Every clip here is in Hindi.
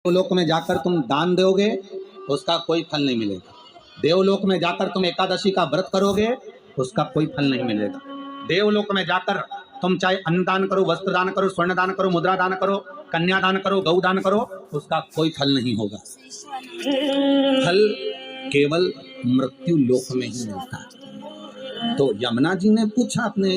देवलोक में जाकर तुम दान दोगे तो उसका कोई फल नहीं मिलेगा। देवलोक में जाकर तुम एकादशी का व्रत करोगे उसका कोई फल नहीं मिलेगा। देवलोक में जाकर तुम चाहे अन्न दान करो, वस्त्र दान करो, स्वर्ण दान करो, मुद्रा दान करो, कन्या दान करो, गौ दान करो, उसका कोई फल नहीं होगा। फल केवल मृत्यु लोक में ही मिलता है। तो यमुना जी ने पूछा अपने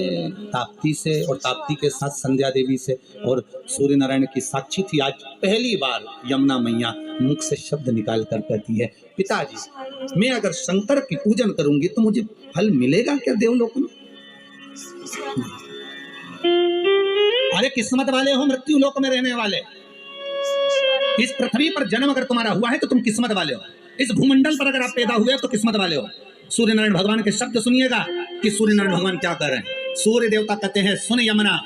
ताप्ती से, और ताप्ती के साथ संध्या देवी से, और सूर्य नारायण की साक्षी थी। आज पहली बार यमुना मैया मुख से शब्द निकाल कर कहती है, पिताजी मैं अगर शंकर की पूजन करूंगी तो मुझे फल मिलेगा क्या देवलोक में? अरे किस्मत वाले हो, मृत्यु लोक में रहने वाले। इस पृथ्वी पर जन्म अगर तुम्हारा हुआ है तो तुम किस्मत वाले हो। इस भूमंडल पर अगर आप पैदा हुए तो किस्मत वाले हो। सूर्य नारायण भगवान के शब्द सुनिएगा कि सूर्य नारायण भगवान क्या कर रहे हैं। सूर्य देवता कहते हैं, सुन यमुना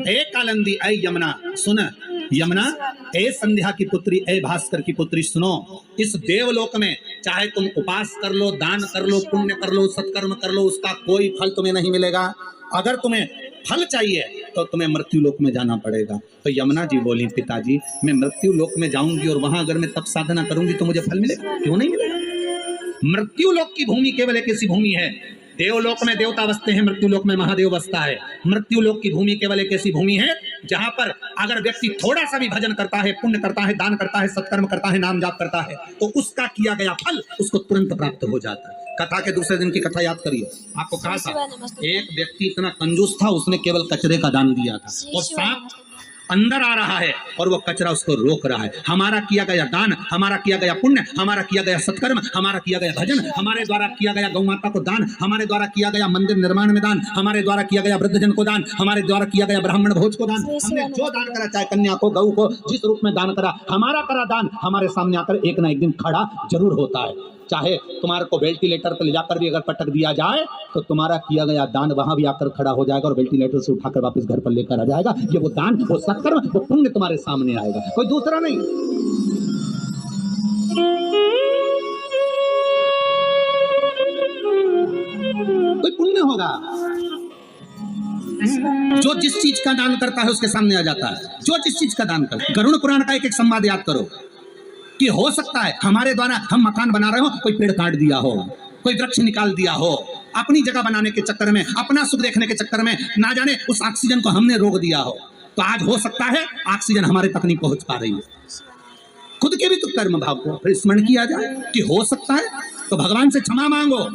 ए कालंदी ऐ यमुना, सुन यमुना ए संध्या की पुत्री, ए भास्कर की पुत्री, सुनो। इस देवलोक में चाहे तुम उपास कर लो, दान कर लो, पुण्य कर लो, सत्कर्म कर लो, उसका कोई फल तुम्हें नहीं मिलेगा। अगर तुम्हें फल चाहिए तो तुम्हें मृत्यु लोक में जाना पड़ेगा। तो यमुना जी बोली, पिताजी मैं मृत्यु लोक में जाऊंगी और वहां अगर मैं तप साधना करूंगी तो मुझे फल मिलेगा? क्यों नहीं मिलेगा? मृत्यु लोक की भूमि केवल एक ऐसी भूमि है। देवलोक में देवता बसते हैं, मृत्यु लोक में महादेव बसता है। मृत्यु लोक की भूमि केवल एक ऐसी भूमि है जहां पर अगर व्यक्ति थोड़ा सा भी भजन करता है, पुण्य करता है, दान करता है, सत्कर्म करता है, नाम जाप करता है, तो उसका किया गया फल उसको तुरंत प्राप्त हो जाता है। कथा के दूसरे दिन की कथा याद करिए। आपको कहा था एक व्यक्ति इतना कंजूस था, उसने केवल कचरे का दान दिया था, और सांप अंदर आ रहा है और वो कचरा उसको रोक रहा है। हमारा किया गया दान, हमारा किया गया पुण्य, हमारा किया गया सत्कर्म, हमारा किया गया भजन, हमारे द्वारा किया गया गौ माता को दान, हमारे द्वारा किया गया मंदिर निर्माण में दान, हमारे द्वारा किया गया वृद्धजन को दान, हमारे द्वारा किया गया ब्राह्मण भोज को दान, हमने जो दान करा, चाहे कन्या को, गौ को, जिस रूप में दान करा, हमारा करा दान हमारे सामने आकर एक ना एक दिन खड़ा जरूर होता है। चाहे तुम्हारे को वेंटिलेटर पर ले जाकर भी अगर पटक दिया जाए तो तुम्हारा किया गया दान वहां भी आकर खड़ा हो जाएगा और वेंटिलेटर से उठाकर वापस घर पर लेकर आ जाएगा। ये वो दान, वो सत्कर्म, वो पुण्य तुम्हारे सामने आएगा, कोई दूसरा नहीं। कोई पुण्य होगा। जो जिस चीज का दान करता है उसके सामने आ जाता है। जो जिस चीज का दान करता है। गरुड़ पुराण का एक संवाद याद करो कि हो सकता है हमारे द्वारा हम मकान बना रहे हो, कोई पेड़ काट दिया हो, कोई वृक्ष निकाल दिया हो, अपनी जगह बनाने के चक्कर में, अपना सुख देखने के चक्कर में ना जाने उस ऑक्सीजन को हमने रोक दिया हो। तो आज हो सकता है ऑक्सीजन हमारे तक नहीं पहुंच पा रही है। खुद के भी तो कर्म भाव को फिर स्मरण किया जाए कि हो सकता है, तो भगवान से क्षमा मांगो,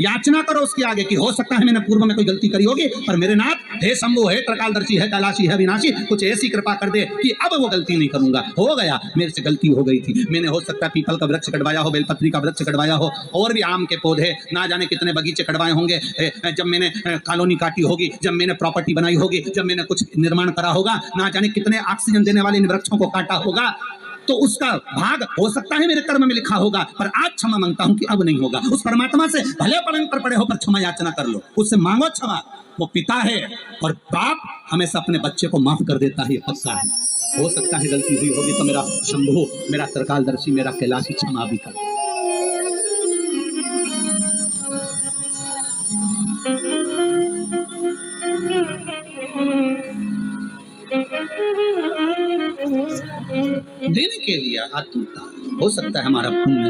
याचना करो उसके आगे कि हो सकता है मैंने पूर्व में कोई गलती करी होगी, पर मेरे नाथ हे शंभु, हे त्रिकालदर्शी, है कैलाशी, है विनाशी, कुछ ऐसी कृपा कर दे कि अब वो गलती नहीं करूंगा। हो गया, मेरे से गलती हो गई थी, मैंने हो सकता है पीपल का वृक्ष कटवाया हो, बेलपत्री का वृक्ष कटवाया हो, और भी आम के पौधे, ना जाने कितने बगीचे कटवाए होंगे, जब मैंने कॉलोनी काटी होगी, जब मैंने प्रॉपर्टी बनाई होगी, जब मैंने कुछ निर्माण करा होगा, ना जाने कितने ऑक्सीजन देने वाले इन वृक्षों को काटा होगा, तो उसका भाग हो सकता है मेरे कर्म में लिखा होगा, पर आज क्षमा मांगता हूं कि अब नहीं होगा। उस परमात्मा से भले पलंग पर पड़े हो पर क्षमा याचना कर लो, उससे मांगो क्षमा। वो पिता है और बाप हमेशा अपने बच्चे को माफ कर देता है, ये पक्का है। हो सकता है गलती हुई होगी तो मेरा शंभु, मेरा त्रिकालदर्शी, मेरा कैलाशी क्षमा भी कर। देने के लिए आतुरता। हो सकता है हमारा पुण्य,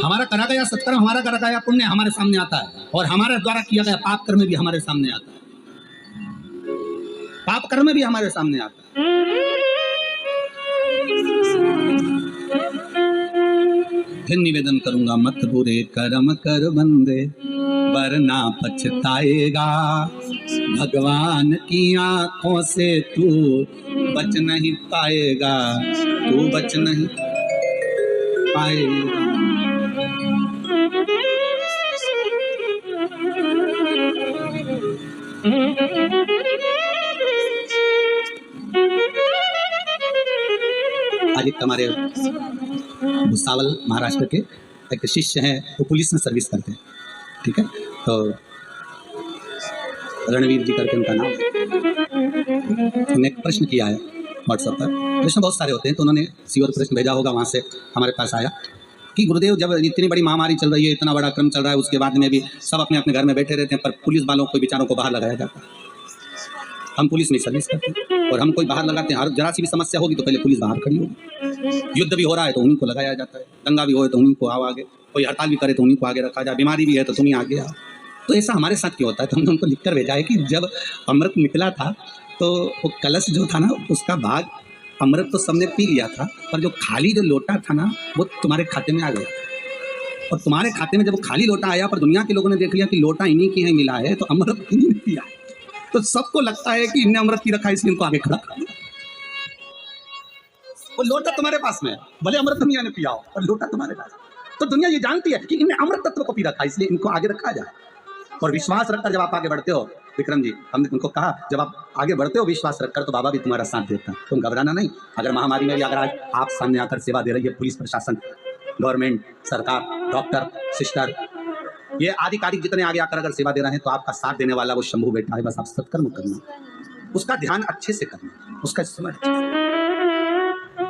हमारा करा गया सत्कर्म, हमारा करा गया पुण्य हमारे सामने आता है, और हमारे द्वारा किया गया पाप कर्म भी हमारे सामने आता है। पाप कर्म भी हमारे सामने आता है। फिर निवेदन करूंगा, मत बुरे कर्म कर बंदे वरना पछताएगा, भगवान की आंखों से तू बच नहीं पाएगा, तू बच नहीं पाएगा। आज एक हमारे भुसावल महाराष्ट्र के एक शिष्य हैं, वो पुलिस में सर्विस करते हैं, ठीक है, तो रणवीर जी करके उनका नाम है। उन्होंने एक प्रश्न किया है व्हाट्सएप पर, प्रश्न बहुत सारे होते हैं, तो उन्होंने सीओ प्रश्न भेजा होगा, वहाँ से हमारे पास आया कि गुरुदेव जब इतनी बड़ी महामारी चल रही है, इतना बड़ा क्रम चल रहा है, उसके बाद में भी सब अपने अपने घर में बैठे रहते हैं, पर पुलिस वालों को बेचारों को बाहर लगाया जाता है। हम पुलिस में सर्विस करते हैं और हम कोई बाहर लगाते हैं, हर जरा सी भी समस्या होगी तो पहले पुलिस बाहर खड़ी होगी। युद्ध भी हो रहा है तो उन्हीं को लगाया जाता है, दंगा भी हो तो उन्हीं को आओ आगे, कोई हड़ताल भी करे तो उन्हीं को आगे रखा जाए, बीमारी भी है तो तुम ही आगे आओ। तो ऐसा हमारे साथ क्यों होता है? तो हमने उनको लिख कर भेजा है कि जब अमृत निकला था तो वो कलश जो था ना, उसका भाग अमृत तो सबने पी लिया था, पर जो खाली जो लोटा था ना वो तुम्हारे खाते में आ गया। और तुम्हारे खाते में जब खाली लोटा आया पर दुनिया के लोगों ने देख लिया कि लोटा इन्हीं की है मिला है, तो अमृत इन्हीं ने पिया, तो सबको लगता है कि इन्हें अमृत की रखा है इसलिए इनको आगे खड़ा कर दिया। वो लोटा तुम्हारे पास में है, भले अमृत दुनिया ने पिया हो, और लोटा तुम्हारे पास। तो दुनिया ये जानती है कि इन्हें अमृत तत्व को पी रखा है इसलिए इनको आगे रखा जाए। और विश्वास रखकर जब आप आगे बढ़ते हो, विक्रम जी हमने उनको कहा जब आप आगे बढ़ते हो विश्वास रखकर तो बाबा भी तुम्हारा साथ देता है, तुम घबराना नहीं। अगर महामारी में भी अगर आज आप सामने आकर सेवा दे रही है पुलिस प्रशासन, गवर्नमेंट, सरकार, डॉक्टर, सिस्टर, ये आधिकारिक जितने आगे आकर अगर सेवा दे रहे हैं तो आपका साथ देने वाला वो शंभू बैठा है, बस आप सत्कर्म करना, उसका ध्यान अच्छे से करना, उसका स्मरण,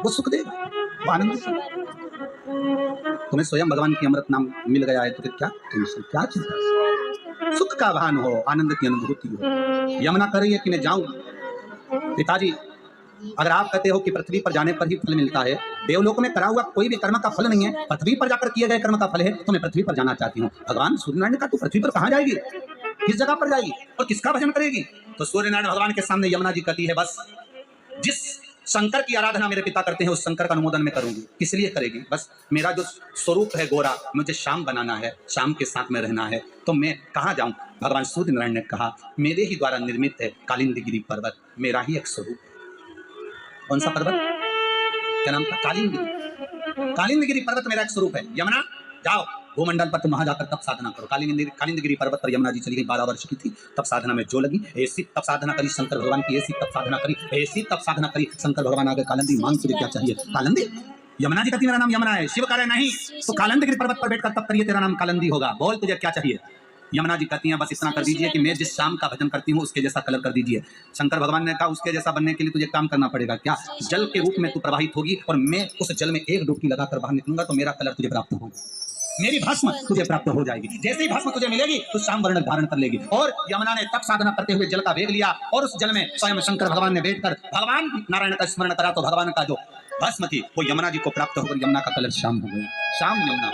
वो सुख देगा, वो आनंद देगा। तुम्हें स्वयं भगवान की अमृत नाम मिल गया है तो फिर क्या तुमसे क्या चिंता? सुख का भान हो, आनंद की अनुभूति हो। यमुना कर रही है कि मैं जाऊं। पिताजी अगर आप कहते हो कि पृथ्वी पर जाने पर ही फल मिलता है, देवलोक में करा हुआ कोई भी कर्म का फल नहीं है, पृथ्वी पर जाकर किए गए कर्म का फल है, तो मैं पृथ्वी पर जाना चाहती हूँ। भगवान सूर्यनारायण का तू पृथ्वी पर कहाँ जाएगी, किस जगह पर जाएगी और किसका भजन करेगी? तो सूर्यनारायण भगवान के सामने यमुना जी कहती है बस जिस शंकर की आराधना मेरे पिता करते हैं उस शंकर का अनुमोदन मैं करूंगी। किस लिए करेगी? बस मेरा जो स्वरूप है गोरा, मुझे श्याम बनाना है, श्याम के साथ में रहना है, तो मैं कहाँ जाऊं? भगवान सूर्यनारायण ने कहा मेरे ही द्वारा निर्मित है कालिंदगिरी पर्वत, मेरा ही एक स्वरूप। कौन सा पर्वत? क्या नाम था? कालिंदगिरी। कालिंदगिरी पर्वत मेरा एक स्वरूप है। यमुना जाओ भूमंडल पर, तुम वहां जाकर तब साधना करो। कालिंदगिरी पर्वत पर यमुना जी चली गई, 12 वर्ष की थी, तब साधना में जो लगी, ऐसी तब साधना करी शंकर भगवान की, ऐसी तब साधना करी, ऐसी तब साधना करी। शंकर भगवान आगे कालिंदी मांग तुझे क्या चाहिए? कालिंदी। यमुना जी कहती मेरा नाम यमुना है, शिव कह रहे नहीं तो कालिंदगिरी पर्वत पर बैठकर तब करिए, तेरा नाम कालिंदी होगा, बोल तुझे क्या चाहिए? यमुना जी कहती हैं बस इतना कर दीजिए कि मैं जिस शाम का भजन करती हूँ उसके जैसा कलर कर दीजिए। शंकर भगवान ने कहा उसके जैसा बनने के लिए तुझे काम करना पड़ेगा। क्या? जल के रूप में तू प्रवाहित होगी और मैं उस जल में एक डुबकी लगाकर बाहर निकलूंगा तो मेरा कलर तुझे प्राप्त होगा, मेरी भस्म तुझे प्राप्त हो जाएगी। जैसे ही भस्म तुझे मिलेगी तो श्याम वर्ण धारण कर लेगी। और यमुना ने तब साधना करते हुए जल का वेग लिया और उस जल में स्वयं शंकर भगवान ने बैठकर भगवान नारायण का स्मरण करा तो भगवान का जो भस्म थी वो यमुना जी को प्राप्त होकर यमुना का कलर श्याम हो गया। श्याम यमुना,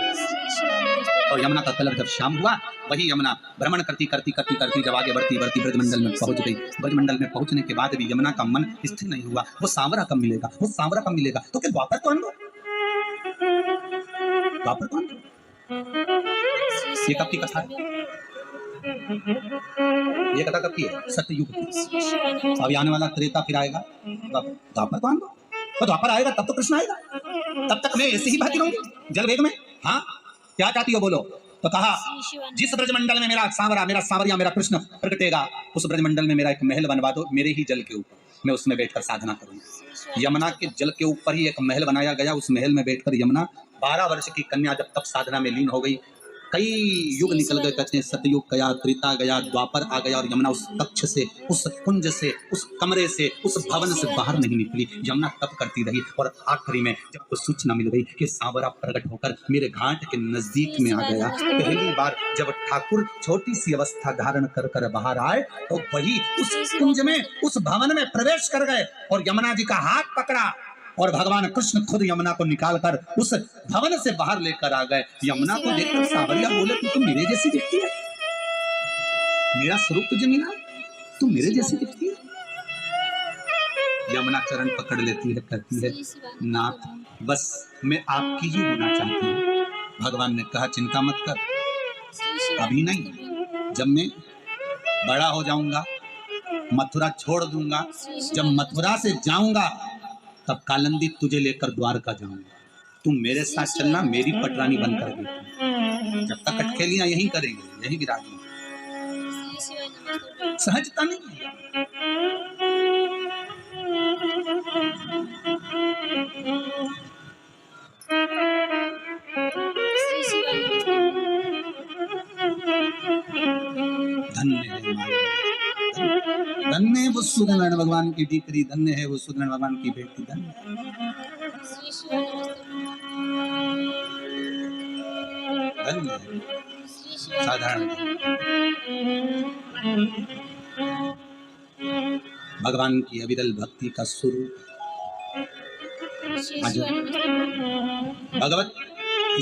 और यमुना का कलर जब श्याम हुआ वही यमुना भ्रमण करती करती करती करती जब आगे बढ़ती बढ़ती ब्रजमंडल में पहुंच गई। ब्रजमंडल में पहुंचने के बाद भी यमुना का मन स्थिर नहीं हुआ। वो सांवरा कब मिलेगा, वो सांवरा कब मिलेगा? तो क्या द्वापर कौन दो, द्वापर कौन? ये कब की कथा है? ये कथा कब की है? सत्ययुग की। अभी आने वाला त्रेता फिर आएगा द्वापर कौन दो, तो द्वापर आएगा तब तो कृष्ण आएगा, तब तक मैं ऐसे ही बहती रहूंगी जल वेग में। हाँ क्या चाहती हो बोलो? तो कहा जिस ब्रजमंडल में मेरा सांवरा, मेरा सांवरिया, मेरा कृष्ण प्रकटेगा उस ब्रजमंडल में मेरा एक महल बनवा दो, मेरे ही जल के ऊपर, मैं उसमें बैठकर साधना करूंगी। यमुना के जल के ऊपर ही एक महल बनाया गया, उस महल में बैठकर यमुना 12 वर्ष की कन्या जब तब साधना में लीन हो गई। कई युग निकल गए, कहते हैं सतयुग गया, त्रेता गया, द्वापर आ गया और यमुना उस कक्ष से, उस कुंज से, उस कमरे से, उस भवन से बाहर नहीं निकली। यमुना तप करती रही और आखिरी में जब को सूचना मिल गई कि सांवरा प्रकट होकर मेरे घाट के नजदीक में आ गया, पहली बार जब ठाकुर छोटी सी अवस्था धारण कर कर बाहर आए तो वही उस कुंज में, उस भवन में प्रवेश कर गए और यमुना जी का हाथ पकड़ा और भगवान कृष्ण खुद यमुना को निकालकर उस भवन से बाहर लेकर आ गए। यमुना को देखकर सांवरिया बोले तू तो मेरे जैसी दिखती है, मेरा स्वरूप तुझे मिला, तू मेरे जैसी दिखती है। यमुना चरण पकड़ लेती है, कहती है नाथ बस मैं आपकी ही होना चाहती हूँ। भगवान ने कहा चिंता मत कर, अभी नहीं, जब मैं बड़ा हो जाऊंगा, मथुरा छोड़ दूंगा, जब मथुरा से जाऊंगा तब कालिंदी तुझे लेकर द्वारका जाऊंगा, तुम मेरे साथ चलना, मेरी पटरानी बनकर देखना। जब तक अटखेलियां यही करेंगे, यही विराजेंगे, सहजता नहीं धन्य है, धन्य है वो सूर्यनारायण भगवान की दीकरी, धन्य है वो सूर्यनारायण भगवान की बेटी, धन्य धन्य साधारण भगवान की अविरल भक्ति का स्वरूप। श्री शिवाय नमस्ते। भगवत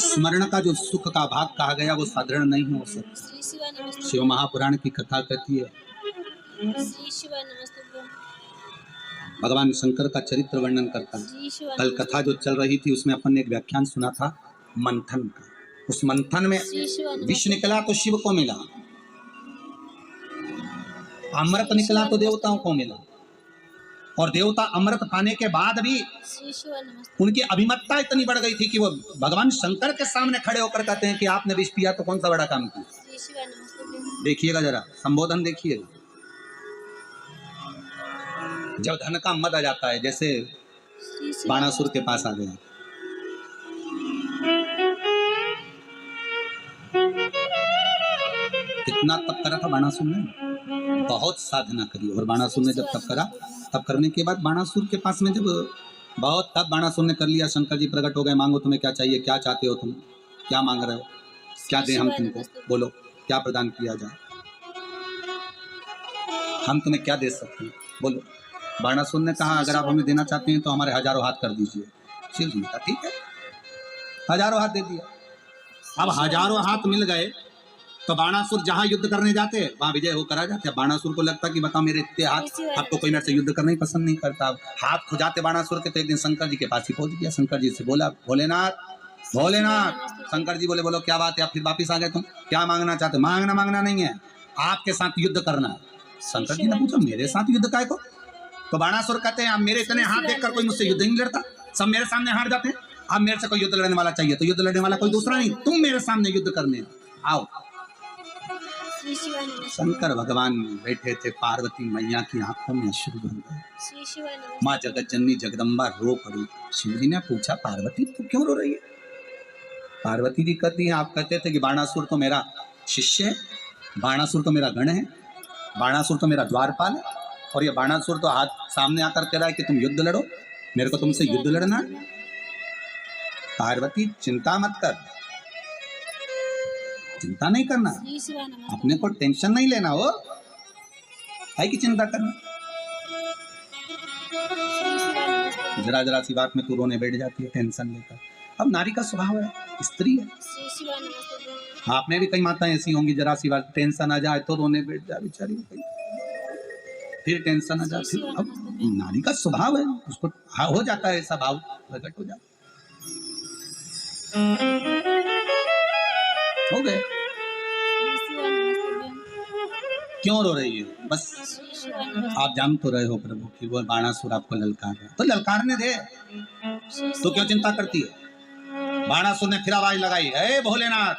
स्मरण का जो सुख का भाग कहा गया वो साधारण नहीं हो सकता। श्री शिवाय नमस्ते। शिव महापुराण की कथा कहती है, श्री शिवाय नमस्ते। भगवान शंकर का चरित्र वर्णन करता है। श्री शिवाय कल कथा जो चल रही थी उसमें अपन ने एक व्याख्यान सुना था मंथन का। उस मंथन में श्री शिवाय विष निकला तो शिव को मिला, अमृत निकला तो देवताओं को मिला, और देवता अमृत पाने के बाद भी श्री शिवाय नमस्ते। उनकी अभिमतता इतनी बढ़ गई थी कि वो भगवान शंकर के सामने खड़े होकर कहते हैं कि आपने विष पिया तो कौन सा बड़ा काम किया। श्री शिवाय नमस्ते। देखिएगा जरा संबोधन देखिएगा। जब धन का मद आ जाता है, जैसे श्री शिवाय बाणासुर के पास आ गया, कितना तप करा था बाणासुर ने, बहुत साधना करी। और बाणासुर ने जब तप करा, तप करने के बाद बाणासुर के पास में जब बहुत तप बाणासुर ने कर लिया, शंकर जी प्रकट हो गए, मांगो तुम्हें क्या चाहिए, क्या चाहते हो तुम, क्या मांग रहे हो, क्या दें हम तुमको, बोलो क्या प्रदान किया जाए, हम तुम्हें क्या दे सकते हैं, बोलो। बाणासुर ने कहा अगर आप हमें देना चाहते हैं तो हमारे हजारों हाथ कर दीजिए। शिव जी ने कहा ठीक है, हजारों हाथ दे दिया। अब हजारों हाथ मिल गए तो बाणासुर जहां युद्ध करने जाते वहां विजय होकर आ जाते। बाणासुर को लगता कि बताओ मेरे इतने हाथ, आपको कोई मेरे से युद्ध करना ही पसंद नहीं करता। हाथ खुजाते बाणासुर के, तो एक दिन शंकर जी के पास ही पहुंच गया। शंकर जी से बोला भोलेनाथ भोलेनाथ, शंकर जी बोले बोलो क्या बात है, आप फिर वापिस आ गए, तुम क्या मांगना चाहते हो। मांगना नहीं है, आपके साथ युद्ध करना है। शंकर जी ने पूछा मेरे साथ युद्ध काय को। तो बाणासुर कहते हैं आप मेरे इतने हाथ देखकर कोई मुझसे युद्ध नहीं लड़ता, सब मेरे सामने हार जाते हैं। अब मेरे से कोई युद्ध लड़ने वाला चाहिए, तो युद्ध लड़ने वाला कोई दूसरा नहीं, तुम मेरे सामने युद्ध करने आओ। श्री शिवाय नमस्ते। शंकर भगवान बैठे थे, पार्वती मैया की आंखों में अश्रु बन गए। श्री शिवाय नमस्ते। माँ जगत जननी जगदम्बा रो पड़ी। शिव जी ने पूछा पार्वती तू क्यों रो रही है। पार्वती जी कहती है आप कहते थे कि बाणासुर तो मेरा शिष्य है, बाणासुर तो मेरा गण है, बाणासुर तो मेरा द्वारपाल है, और ये बाणासुर तो हाथ सामने आकर कह रहा है कि तुम युद्ध लड़ो, मेरे को तुमसे युद्ध लड़ना है। पार्वती चिंता मत कर, चिंता नहीं करना, श्री शिवाय नमस्ते। अपने को टेंशन नहीं लेना, हो है कि चिंता करना। श्री शिवाय नमस्ते। जरा जरा सी बात में तू रोने बैठ जाती है टेंशन लेकर। अब नारी का स्वभाव है, स्त्री है। श्री शिवाय नमस्ते। आप में भी कई माताएं ऐसी होंगी, जरा सी बात टेंशन आ जाए तो रोने बैठ जाए बेचारी, फिर टेंशन आ जाती है। अब नारी का स्वभाव है, उसको हो जाता है ऐसा भाव प्रकट हो जाता हो गए। श्री शिवाय नमस्ते। क्यों रो रही है, बस श्री शिवाय नमस्ते। आप जान तो रहे हो प्रभु कि वो बाणासुर आपको ललकार रहा है, तो ललकारने दे, श्री तो क्यों चिंता करती है। बाणासुर ने फिर आवाज लगाई, हे भोलेनाथ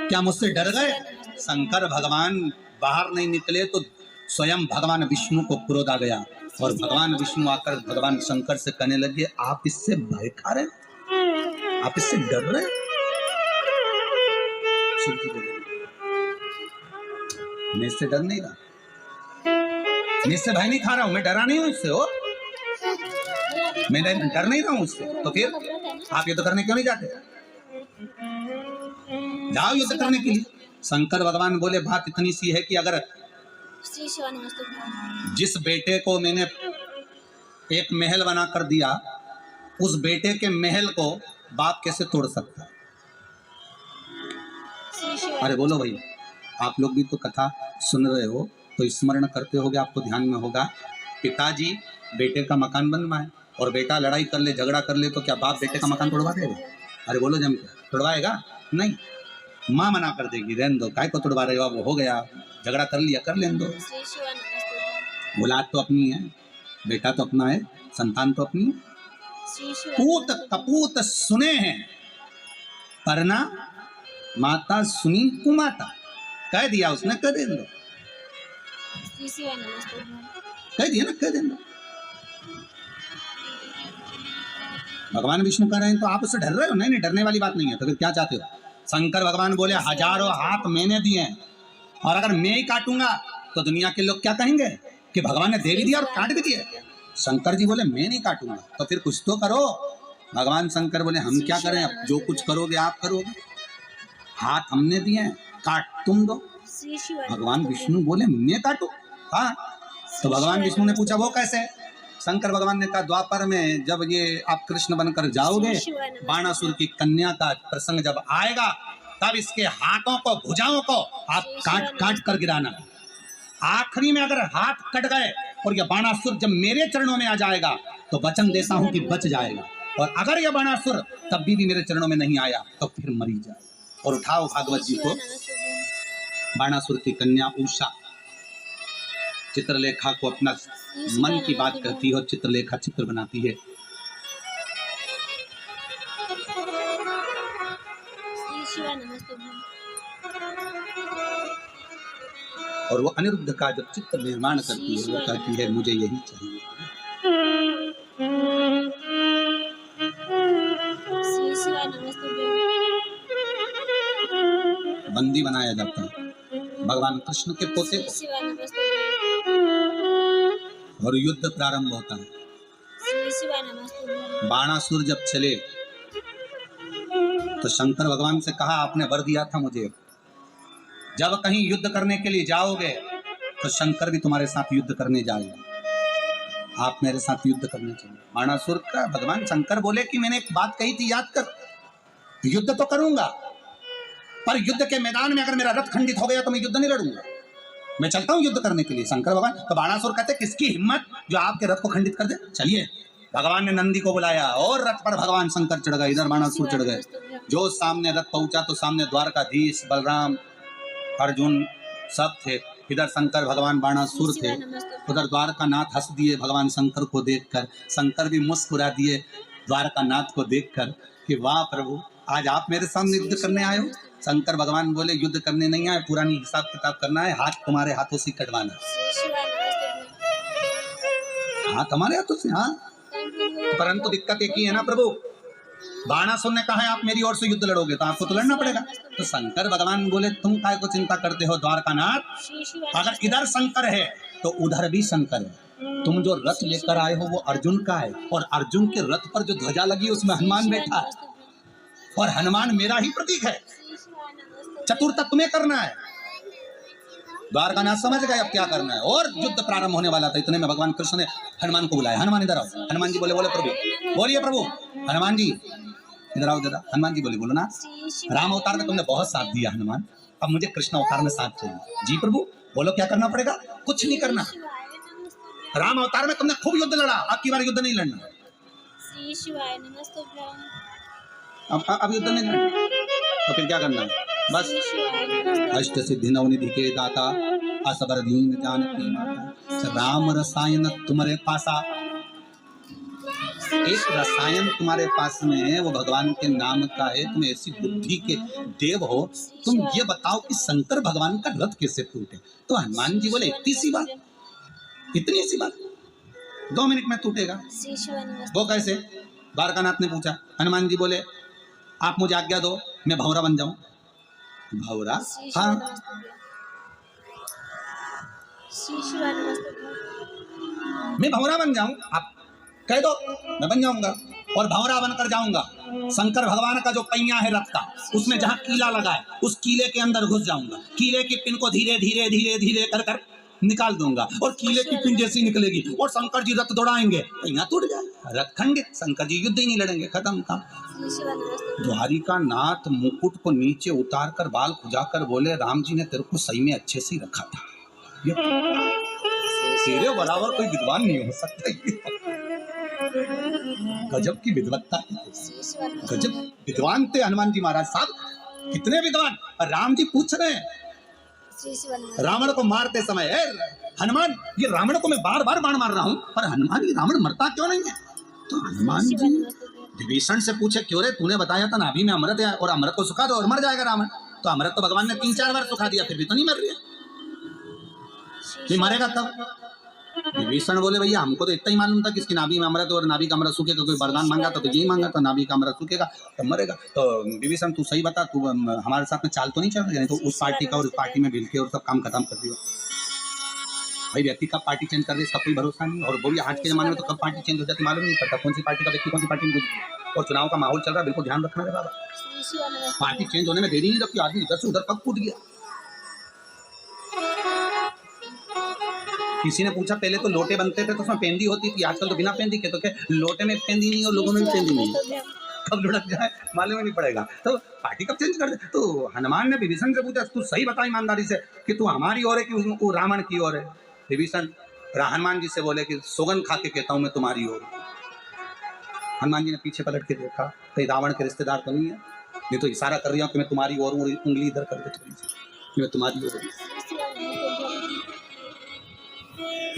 क्या मुझसे डर गए। शंकर भगवान बाहर नहीं निकले तो स्वयं भगवान विष्णु को क्रोध आ गया, और भगवान विष्णु आकर भगवान शंकर से कहने लगे आप इससे भय खा रहे, आप इससे डर रहे। शिव जी बोले मैं इससे डर नहीं रहा, मैं इससे भय नहीं खा रहा हूं, मैं डरा नहीं हूं इससे, हो मैं डर नहीं रहा हूं उससे। तो फिर आप युद्ध करने क्यों नहीं जाते, जाओ युद्ध करने के लिए। शंकर भगवान बोले बात इतनी सी है कि अगर श्री शिवाय नमस्ते। जिस बेटे को मैंने एक महल बना कर दिया, उस बेटे के महल को बाप कैसे तोड़ सकता है। श्री शिवाय। अरे बोलो भाई, आप लोग भी तो कथा सुन रहे हो तो स्मरण करते होगे, आपको ध्यान में होगा पिताजी बेटे का मकान बनवाए और बेटा लड़ाई कर ले, झगड़ा कर ले, तो क्या बाप बेटे का मकान तोड़वा देगा। अरे बोलो जम के तोड़वाएगा नहीं, माँ मना कर देगी रहने दो, काय को तोड़वा रहे हो, अब हो गया झगड़ा कर लिया कर लेने दो। श्री शिवाय नमस्ते। औलाद तो अपनी है, बेटा तो अपना है, संतान तो अपनी है। श्री शिवाय पूत कपूत सुने हैं परना माता सुनी कुमाता, कह दिया उसने, कह दे दो, श्री शिवाय नमस्ते। कह दिया ना, कह दे दो। भगवान विष्णु कह रहे हैं तो आप उससे डर रहे हो, नहीं डरने वाली बात नहीं है, तो फिर क्या चाहते हो। शंकर भगवान बोले हजारों हाथ मैंने दिए और अगर मैं ही काटूंगा तो दुनिया के लोग क्या कहेंगे कि भगवान ने दे भी दिया और काट भी दिया। शंकर जी बोले मैं नहीं काटूंगा, तो फिर कुछ तो करो। भगवान शंकर बोले हम क्या करें, अब जो कुछ करोगे आप करोगे, हाथ हमने दिए काट तुम दो। श्री शिवाय। भगवान विष्णु बोले मैं काटू, हाँ तो भगवान विष्णु ने पूछा वो कैसे? शंकर भगवान ने कहा द्वापर में जब ये आप कृष्ण बनकर जाओगे, बाणासुर की कन्या का प्रसंग जब आएगा, तब इसके हाथों को, भुजाओं को आप काट काट कर गिराना। आखिरी में अगर हाथ कट गए और यह बाणासुर जब मेरे चरणों में आ जाएगा तो वचन देता हूं कि बच जाएगा, और अगर यह बाणासुर तब भी मेरे चरणों में नहीं आया तो फिर मरी जाएगा। और उठाओ भागवत जी को। बाणासुर की कन्या उषा चित्रलेखा को अपना मन की बात कहती है और चित्रलेखा चित्र बनाती है। शिवाय नमस्तुभ्यं। और वो अनिरुद्ध का जब चित्र निर्माण करती है वो कहती है मुझे यही चाहिए। शिवाय नमस्तुभ्यं। बंदी बनाया जाता है भगवान कृष्ण के पोते को, शिवाय नमस्तुभ्यं। और युद्ध प्रारंभ होता है। शिवाय नमस्तुभ्यं। बाणासुर जब चले तो शंकर भगवान से कहा आपने वर दिया था मुझे, जब कहीं युद्ध करने के लिए जाओगे तो शंकर भी तुम्हारे साथ युद्ध करने जाएगा, आप मेरे साथ युद्ध करने चले। बाणासुर का भगवान शंकर बोले कि मैंने एक बात कही थी याद कर, युद्ध तो करूंगा पर युद्ध के मैदान में अगर मेरा रथ खंडित हो गया तो मैं युद्ध नहीं लड़ूंगा, मैं चलता हूं युद्ध करने के लिए। शंकर भगवान तो बाणासुर कहते किसकी हिम्मत जो आपके रथ को खंडित कर दे, चलिए। भगवान ने नंदी को बुलाया और रथ पर भगवान शंकर चढ़ गए, इधर बाणासुर चढ़ गए। जो सामने रथ पहुंचा तो सामने द्वारकाधीश, बलराम, अर्जुन सब थे, इधर शंकर भगवान बाणासुर थे, उधर द्वारकानाथ हंस दिए भगवान शंकर को देखकर, शंकर भी मुस्कुरा दिए द्वारकानाथ को देखकर कि वाह प्रभु आज आप मेरे सामने युद्ध करने आए हो। शंकर भगवान बोले युद्ध करने नहीं आए, पुरानी हिसाब किताब करना है, हाथ तुम्हारे हाथों से कटवाना, हाथ हमारे हाथों से। हाँ, परंतु दिक्कत एक ही है ना प्रभु, बाणासुर ने कहा है आप मेरी ओर से युद्ध लड़ोगे तो आपको तो लड़ना पड़ेगा। तो शंकर भगवान बोले तुम काय को चिंता करते हो द्वारकानाथ, अगर इधर शंकर है तो उधर भी शंकर है। तुम जो रथ लेकर आए हो वो अर्जुन का है, और अर्जुन के रथ पर जो ध्वजा लगी उसमें हनुमान बैठा है, और हनुमान मेरा ही प्रतीक है। चतुर्थ तुम्हें करना है। द्वारकानाथ समझ गए अब क्या करना है, और युद्ध प्रारंभ होने वाला था। इतने में भगवान कृष्ण ने हनुमान को बुलाया, हनुमान इधर आओ। हनुमान जी बोले बोले प्रभु, बोलिए प्रभु। हनुमान जी इधर आओ जरा। हनुमान जी बोले बोलो ना, राम अवतार में तुमने बहुत साथ दिया हनुमान, अब मुझे कृष्ण अवतार में साथ चाहिए। जी प्रभु बोलो क्या करना पड़ेगा? कुछ नहीं करना, राम अवतार में तुमने खूब युद्ध लड़ा, अब की बार युद्ध नहीं लड़ना। अब युद्ध नहीं लड़ना तो फिर क्या करना है? बस अष्ट सिद्धि नवनिधि के दाता, असबर दीन जानकी माता, राम रसायन तुम्हारे पासा। एक रसायन तुम्हारे पास में है, वो भगवान के नाम का है। तुम ऐसी बुद्धि के देव हो, तुम ये बताओ कि शंकर भगवान का रथ कैसे टूटे? तो हनुमान जी बोले इतनी सी बात, इतनी सी बात 2 मिनट में टूटेगा। वो कैसे? द्वारकानाथ ने पूछा। हनुमान जी बोले आप मुझे आज्ञा दो मैं भौरा बन जाऊं। भौरा? हाँ, मैं भौरा बन जाऊं, आप कह दो मैं बन जाऊंगा, और भौरा बनकर जाऊंगा। शंकर भगवान का जो पहिया है रथ का, उसमें जहां कीला लगा है उस कीले के अंदर घुस जाऊंगा, कीले की पिन को धीरे धीरे धीरे धीरे कर कर निकाल दूंगा, और कीले की पिन जैसी निकलेगी और शंकर जी रथ दौड़ाएंगे, पहिया टूट जाएगा, रथ खंडित, शंकर जी युद्ध ही नहीं लड़ेंगे, खत्म काम। द्वारिका नाथ मुकुट को नीचे उतार कर बाल खुजाकर बोले राम जी ने तेरे को सही में अच्छे से रखा था, तेरे बराबर कोई विद्वान नहीं हो सकता। गजब की विद्वत्ता, गजब विद्वान थे हनुमान जी महाराज साहब, कितने विद्वान। राम जी पूछ रहे हैं रावण को मारते समय, हनुमान ये रावण को मैं बार बार बाण मार रहा हूं पर हनुमान ये रावण मरता क्यों नहीं है? तो हनुमान जी विभीषण से पूछे क्यों रे, तूने बताया था नाभि में अमृत है और अमृत को सुखा दो और मर जाएगा रावण। तो अमृत तो भगवान ने 3-4 बार सुखा दिया, फिर भी तो नहीं मर रही है, ये मरेगा कब? विभीषण बोले भैया हमको तो इतना ही मालूम था कि इसकी नाभि में अमृत और नाभि का अमृत सूखेगा, कोई वरदान मांगा तो यही मांगा था नाभि का अमृत सूखेगा तो मरेगा। तो विभीषण तू सही बता, तू हमारे साथ में चाल तो नहीं चल रही है? तो उस पार्टी का और उस पार्टी में मिल के और सब काम खत्म कर दिया। भाई व्यक्ति कब पार्टी चेंज कर दे इसका कोई भरोसा नहीं, और वो भी आज के जमाने में तो कब पार्टी चेंज हो जाती मालूम नहीं पड़ता, कौन सी पार्टी का व्यक्ति कौन सी पार्टी में। और चुनाव का माहौल चल रहा है, बिल्कुल ध्यान रखना है बाबा, पार्टी चेंज होने में देरी नहीं लगती, आदमी इधर से उधर कब कूद गया। किसी ने पूछा पहले तो लोटे बनते थे तो उसमें पेंदी होती थी, आजकल तो बिना पेंदी के, तो क्या लोटे में पेंदी नहीं और लोगों में भी पेंदी नहीं है, कब लुढ़क जाए मालूम ही नहीं पड़ेगा। तो पार्टी कब चेंज कर दे। तो हनुमान ने विभीषण से पूछा तू सही बता ईमानदारी से कि तू हमारी ओर है कि वो रावण की ओर है। विभीषण हनुमान जी से बोले कि सौगंध खा के कहता हूँ मैं तुम्हारी ओर। हनुमान जी ने पीछे पलट के देखा तो रावण के रिश्तेदार तो नहीं है, नहीं तो इशारा कर रहा हूँ कि मैं तुम्हारी ओर हूँ, उंगली इधर कर दे थोड़ी सी कि मैं तुम्हारी ओर हूँ।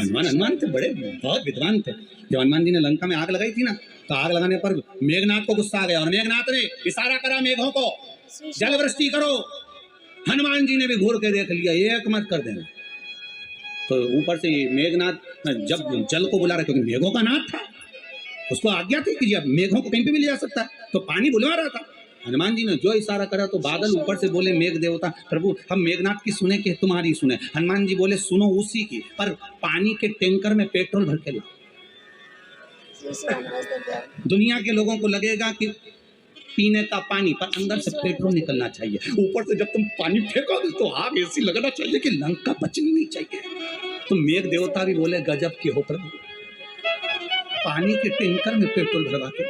हनुमान थे बड़े बहुत विद्वान थे। जब हनुमान जी ने लंका में आग लगाई थी ना, तो आग लगाने पर मेघनाथ को गुस्सा आ गया और मेघनाथ ने इशारा करा मेघों को जल वृष्टि करो। हनुमान जी ने भी घूर के देख लिया, एक मत कर देना। तो ऊपर से मेघनाथ जब जल को बुला रहा, क्योंकि मेघों का नाथ था, उसको आज्ञा थी कि अब मेघों को कहीं पे भी ले जा सकता है, तो पानी बुलवा रहा था। हनुमान जी ने जो इशारा करा तो बादल ऊपर से बोले मेघ देवता प्रभु हम मेघनाथ की सुने कि तुम्हारी सुने। हनुमान जी बोले सुनो उसी की, पर पानी के टैंकर में पेट्रोल भर के लाओ। दुनिया के लोगों को लगेगा कि पीने का पानी, पर अंदर से पेट्रोल निकलना चाहिए। ऊपर से जब तुम पानी फेंकोगे तो आग ऐसी लगना चाहिए कि लंका बचनी नहीं चाहिए। तो मेघ देवता भी बोले गजब के हो प्रभु, पानी के टैंकर में पेट्रोल भरवा के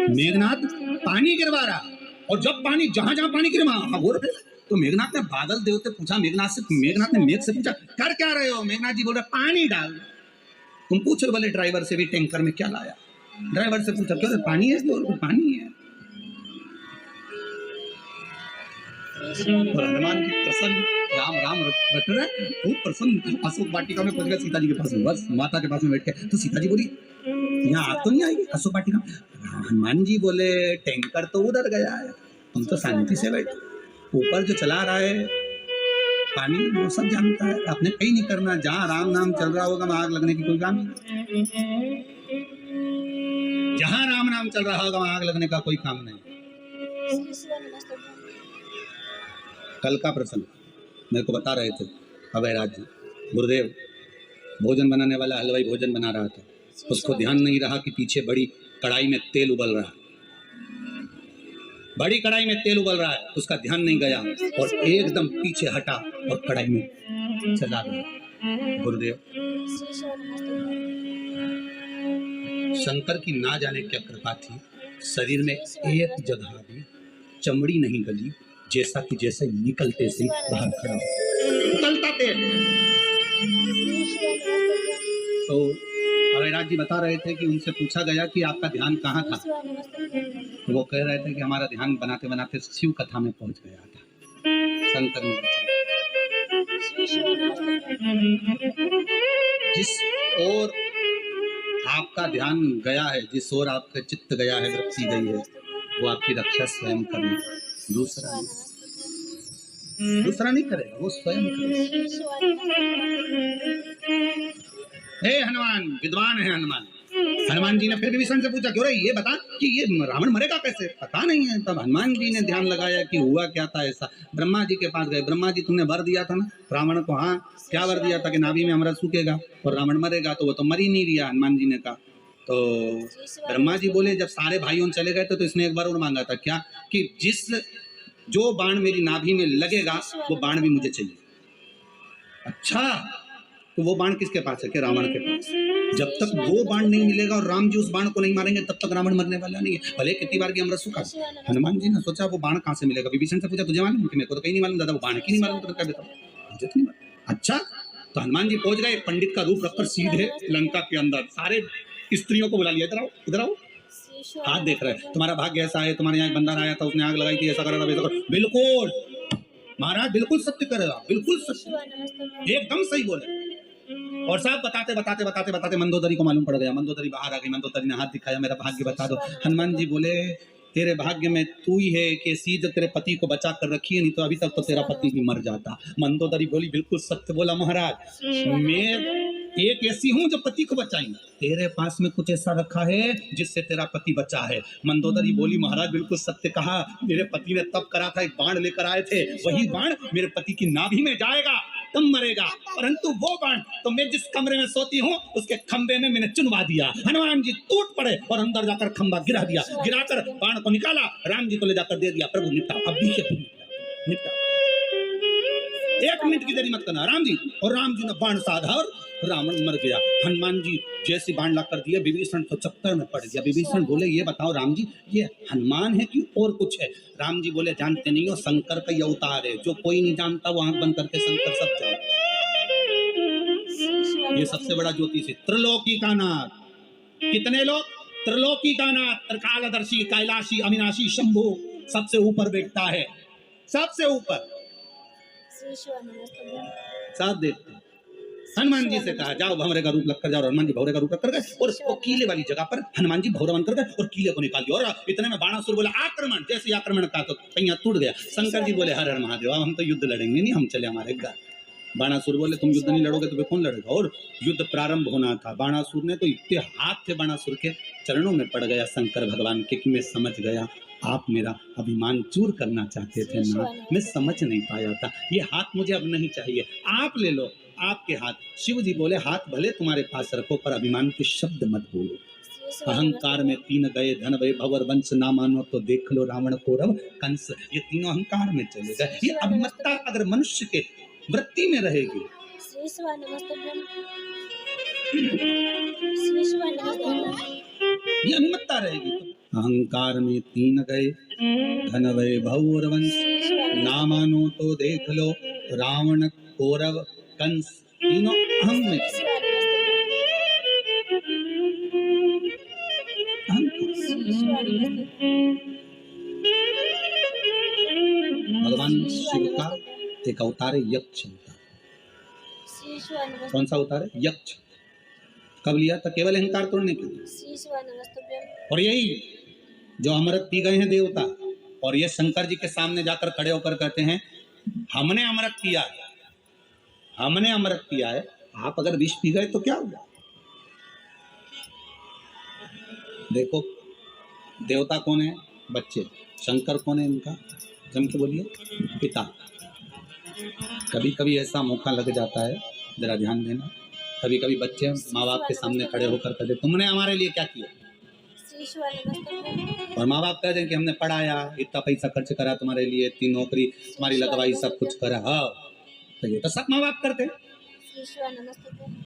मेघनाथ पानी गिरवा रहा, और जब पानी जहां जहां पानी गिरे वहां घोर गया। तो मेघनाथ ने बादल देवते पूछा, मेघनाथ ने मेघ से पूछा कर क्या रहे हो। मेघनाथ जी बोल रहे पानी डाल। तुम पूछो बोले ड्राइवर से भी टैंकर में क्या लाया। ड्राइवर से पूछा क्यों पानी है, और पानी है। और हनुमान जी प्रसन्न, राम राम रट रहे खूब प्रसन्न। अशोक वाटिका में पहुंच गए सीता जी के पास में, बस माता के पास में बैठ के। तो सीता जी बोली यहाँ आग तो नहीं आएगी अशोक वाटिका। हनुमान जी बोले टैंकर तो उधर गया है, तुम तो शांति से बैठे। ऊपर जो चला रहा है पानी वो सब जानता है, आपने कहीं नहीं करना। जहाँ राम नाम चल रहा होगा वहाँ आग लगने की कोई काम नहीं। जहाँ राम नाम चल रहा होगा वहाँ आग लगने का कोई काम नहीं। कल का प्रसंग मेरे को बता रहे थे अभयराज जी। गुरुदेव भोजन बनाने वाला हलवाई भोजन बना रहा था, उसको ध्यान नहीं रहा कि पीछे बड़ी कढ़ाई में तेल उबल रहा है। बड़ी कढ़ाई में तेल उबल रहा है, उसका ध्यान नहीं गया और एकदम पीछे हटा और कढ़ाई में चला गया। गुरुदेव शंकर की ना जाने क्या कृपा थी, शरीर में एक जगह भी चमड़ी नहीं गली, जैसा कि जैसे निकलते से बाहर खड़ा निकलता तेल। तो अभयराज जी बता रहे थे कि उनसे पूछा गया कि आपका ध्यान कहाँ था, तो वो कह रहे थे कि हमारा ध्यान बनाते बनाते शिव कथा में पहुंच गया था। शंकर ने जिस ओर आपका ध्यान गया है, जिस ओर आपका चित्त गया है, वृत्ति गई है, वो आपकी रक्षा स्वयं करे, दूसरा नहीं करेगा, वो स्वयं करेगा। हे हनुमान, विद्वान है हनुमान। हनुमान जी ने फिर विभीषण से पूछा क्यों रे ये बता कि ये रावण मरेगा कैसे, पता नहीं है। तब हनुमान जी ने ध्यान लगाया कि हुआ क्या था ऐसा। ब्रह्मा जी के पास गए, ब्रह्मा जी तुमने वर दिया था ना रावण को। हाँ क्या वर दिया था कि नाभि में अमृत सूखेगा और रावण मरेगा, तो वो तो मर ही नहीं दिया। हनुमान जी ने कहा तो ब्रह्मा जी बोले जब सारे भाइयों चले गए तो इसने एक बार और मांगा था क्या कि जो बाण मेरी नाभि में लगेगा वो बाण भी मुझे चाहिए। अच्छा तो वो बाण किसके पास है कि रावण के पास। जब तक वो बाण नहीं मिलेगा और राम जी उस बाण को नहीं मारेंगे तब तक रावण मरने वाला नहीं है, भले कितनी बार की अमृत सूखा। हनुमान जी ने सोचा वो बाण कहाँ से मिलेगा। विभीषण से पूछा तुझे मालूम कि मेरे को तो कहीं नहीं मालूम दादा, वो बाण की नहीं मालूम तो क्या बताओ मुझे तो नहीं मालूम। अच्छा तो हनुमान जी पहुंच गए, पंडित का रूप रखकर सीधे लंका के अंदर सारे स्त्रियों को बुला लिया, इधर आओ इधर आओ। हाथ देख रहे हैं तुम्हारा भाग्य ऐसा है, तुम्हारे यहाँ एक बंदर आया था उसने आग लगाई थी, ऐसा कर रहा था। बिल्कुल महाराज बिल्कुल सत्य करेगा, बिल्कुल सत्य एकदम सही बोले। और साहब बताते बताते बताते बताते मंदोदरी को मालूम पड़ गया। मंदोदरी बाहर आ गई, मंदोदरी ने हाथ दिखाया मेरा भाग्य बता दो। हनुमान जी बोले तेरे भाग्य में तू ही है कि ऐसी जो तेरे पति को बचा कर रखी है, नहीं तो अभी तक तो तेरा पति भी मर जाता। मंदोदरी बोली बिल्कुल सत्य बोला महाराज, मैं एक ऐसी हूँ जो पति को बचाई, तेरे पास में कुछ ऐसा रखा है जिससे तेरा पति बचा है। मंदोदरी बोली महाराज बिल्कुल सत्य कहा, मेरे पति ने तब करा था, एक बाण लेकर आए थे, वही बाण मेरे पति की नाभि में जाएगा तुम मरेगा, परंतु वो बाण तो मैं जिस कमरे में सोती हूँ उसके खंबे में मैंने चुनवा दिया। हनुमान जी टूट पड़े और अंदर जाकर खंबा गिरा दिया, गिराकर बाण को निकाला, राम जी को ले जाकर दे दिया। प्रभु निपटा, अब भी निपटा। एक मिनट की देरी मत करना राम जी। और राम जी ने बाण साधा और रावण मर गया। हनुमान जी जैसे बाण ला कर दिए, विभीषण तो चक्कर में पड़ गया। विभीषण बोले ये बताओ राम जी, ये हनुमान है कि और कुछ है? राम जी बोले जानते नहीं हो, शंकर का ये अवतार है, जो कोई नहीं जानता वो आंख बंद करके शंकर सब जानता। ये सबसे बड़ा ज्योतिष है, त्रिलोकी का नाथ। कितने लोग? त्रिलोकी का नाथ, त्रिकालदर्शी, कैलाशी, अविनाशी, शंभु, सबसे ऊपर बैठता है, सबसे ऊपर। श्री शिवाय नमस्तुभ्यं। साथ देते हैं। हनुमान जी से कहा जाओ भंवरे का रूप लगकर जाओ। हनुमान जी भंवरे का रूप लगकर गए और वो कीले वाली जगह पर हनुमान जी भंवरा बनकर गए और कीले को निकाल दिया। और इतने में बाणासुर बोला आक्रमण। जैसे आक्रमण का तो पहिया टूट गया। शंकर जी बोले हर हर महादेव, अब हम तो युद्ध लड़ेंगे नहीं, हम चले हमारे घर। बाणासुर बोले तुम युद्ध नहीं लड़ोगे तो कौन लड़ेगा? और युद्ध प्रारंभ होना था। बाणासुर ने तो इतने हाथ थे बाणासुर के, चरणों में पड़ गया शंकर भगवान के कि मैं समझ गया आप मेरा अभिमान चूर करना चाहते थे ना, मैं समझ नहीं पाया था। ये हाथ मुझे अब नहीं चाहिए, आप ले लो आपके हाथ। शिव जी बोले हाथ भले तुम्हारे पास रखो पर अभिमान के शब्द मत बोलो। अहंकार में तीन गए, धन भय भवर वंश, ना मानो तो देख लो रावण कौरव कंस। ये तीनों अहंकार में चले गए। ये अभिमत्ता अगर मनुष्य के वृत्ति में रहेगी, श्री शिवाय नमस्तुभ्यं। श्री शिवाय नमस्तुभ्यं। ये अभिमत्ता रहेगी तो अहंकार में तीन गए, धन भय भवर वंश, ना मानो तो देख लो रावण कौरव कंस। तीनों अहम में श्री शिवाय नमस्तुभ्यं। श्री शिवाय नमस्तुभ्यं। भगवान शिव का एक अवतार है यक्ष अवतार। श्री शिवाय नमस्तुभ्यं। कौन सा अवतार है? यक्ष। कब लिया था? केवल अहंकार तोड़ने के लिए। श्री शिवाय नमस्तुभ्यं। और यही जो अमृत पी गए हैं देवता, और ये शंकर जी के सामने जाकर खड़े होकर कहते हैं हमने अमृत पिया है, हमने अमृत पिया है, आप अगर विष पी गए तो क्या होगा? देखो देवता कौन है? बच्चे। शंकर कौन है इनका? जम के बोलिए, पिता। कभी कभी ऐसा मौका लग जाता है, जरा ध्यान देना, कभी कभी बच्चे माँ बाप के सामने खड़े होकर कहते तुमने हमारे लिए क्या किया? श्री शिवाय नमस्तुभ्यं। और माँ बाप कह दें कि हमने पढ़ाया, इतना पैसा खर्च करा तुम्हारे लिए, इतनी नौकरी तुम्हारी लगवाई, सब कुछ करा। हाँ तो ये तो सब माँ बाप करते हैं। श्री शिवाय नमस्तुभ्यं।